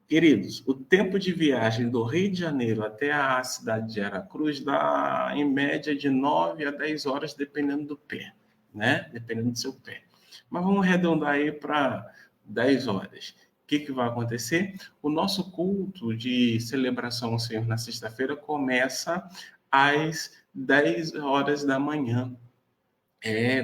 Queridos, o tempo de viagem do Rio de Janeiro até a cidade de Aracruz dá, em média, de 9 a 10 horas, dependendo do pé, né? Dependendo do seu pé. Mas vamos arredondar aí para 10 horas. O que vai acontecer? O nosso culto de celebração ao Senhor na sexta-feira começa às 10 horas da manhã.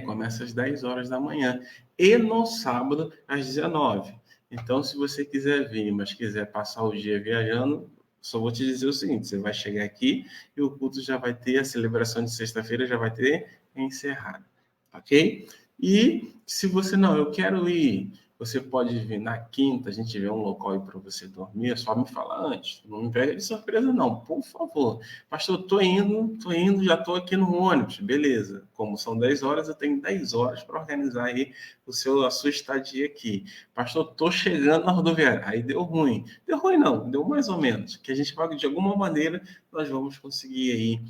Começa às 10 horas da manhã. E no sábado, às 19. Então, se você quiser vir, mas quiser passar o dia viajando, só vou te dizer o seguinte: você vai chegar aqui e o culto já vai ter, a celebração de sexta-feira já vai ter encerrado, ok? E se você não, eu quero ir Você pode vir na quinta, a gente vê um local aí para você dormir, é só me falar antes. Não me pega de surpresa, não, por favor. Pastor, tô indo, já tô aqui no ônibus. Beleza. Como são 10 horas, eu tenho 10 horas para organizar aí a sua estadia aqui. Pastor, tô chegando na rodoviária. Aí deu ruim. Deu ruim não, deu mais ou menos. Que a gente vai, de alguma maneira, nós vamos conseguir aí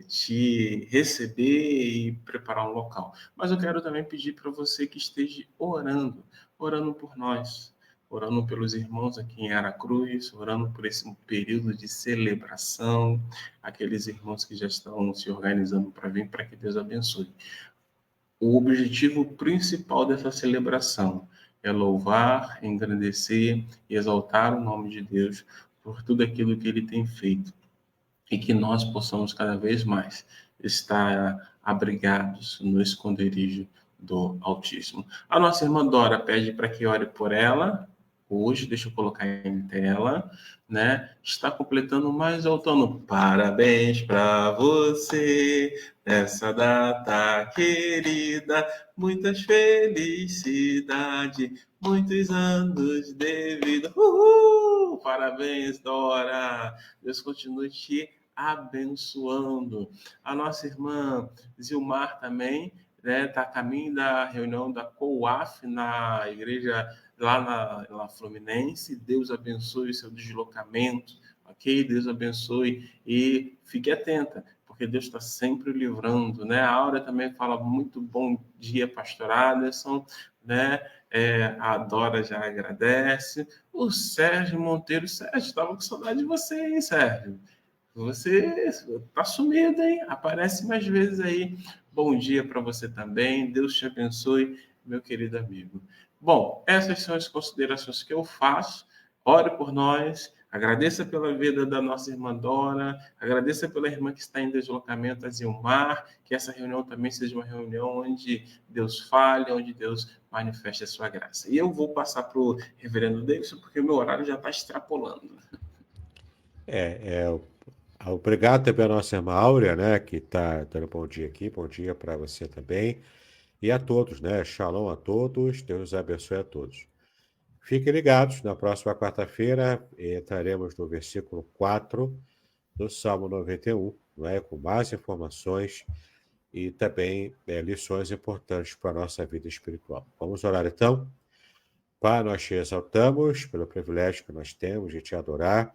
te receber e preparar um local. Mas eu quero também pedir para você que esteja orando por nós, orando pelos irmãos aqui em Aracruz, orando por esse período de celebração, aqueles irmãos que já estão se organizando para vir, para que Deus abençoe. O objetivo principal dessa celebração é louvar, engrandecer e exaltar o nome de Deus por tudo aquilo que Ele tem feito e que nós possamos cada vez mais estar abrigados no esconderijo do Altíssimo. A nossa irmã Dora pede para que ore por ela. Hoje, deixa eu colocar em tela, né? Está completando mais outono. Parabéns para você nessa data querida. Muitas felicidades, muitos anos de vida. Uhul! Parabéns, Dora. Deus continue te abençoando. A nossa irmã Zilmar também, né? Está a caminho da reunião da COAF na igreja lá na Fluminense. Deus abençoe o seu deslocamento, ok? Deus abençoe e fique atenta, porque Deus está sempre livrando, né? A Aura também fala muito bom dia, pastor Aderson, né? A Dora já agradece. O Sérgio Monteiro, Sérgio, estava com saudade de você, hein, Sérgio? Você tá sumido, hein? Aparece mais vezes aí. Bom dia para você também. Deus te abençoe, meu querido amigo. Bom, essas são as considerações que eu faço. Ore por nós. Agradeça pela vida da nossa irmã Dora. Agradeça pela irmã que está em deslocamento, a Zilmar. Que essa reunião também seja uma reunião onde Deus fale, onde Deus manifeste a sua graça. E eu vou passar para o reverendo Davidson, porque o meu horário já está extrapolando. Obrigado também à nossa irmã Áurea, né, que está dando bom dia aqui. Bom dia para você também. E a todos, né? Shalom a todos. Deus abençoe a todos. Fiquem ligados, na próxima quarta-feira entraremos no versículo 4 do Salmo 91, não é? Com mais informações e também lições importantes para a nossa vida espiritual. Vamos orar então? Pai, nós te exaltamos pelo privilégio que nós temos de te adorar,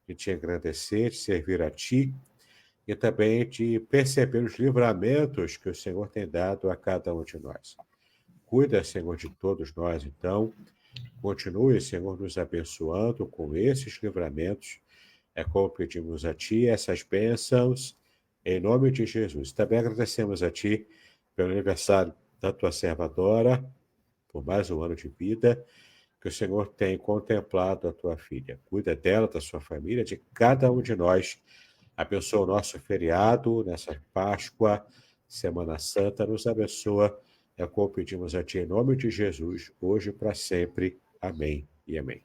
de te agradecer, de servir a ti e também de perceber os livramentos que o Senhor tem dado a cada um de nós. Cuida, Senhor, de todos nós, então. Continue, Senhor, nos abençoando com esses livramentos. É como pedimos a Ti essas bênçãos, em nome de Jesus. Também agradecemos a Ti pelo aniversário da Tua serva Dora, por mais um ano de vida, que o Senhor tem contemplado a Tua filha. Cuida dela, da sua família, de cada um de nós. Abençoa o nosso feriado, nessa Páscoa, Semana Santa. Nos abençoa. É como pedimos a Ti em nome de Jesus, hoje e para sempre. Amém e amém.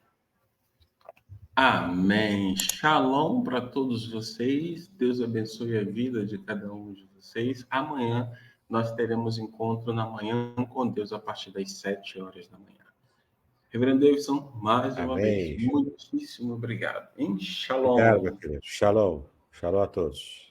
Amém. Shalom para todos vocês. Deus abençoe a vida de cada um de vocês. Amanhã nós teremos encontro na manhã com Deus a partir das 7 horas da manhã. Reverendo Davidson, mais uma vez, muitíssimo obrigado. Shalom. Obrigado, meu querido. Shalom. Shalom a todos.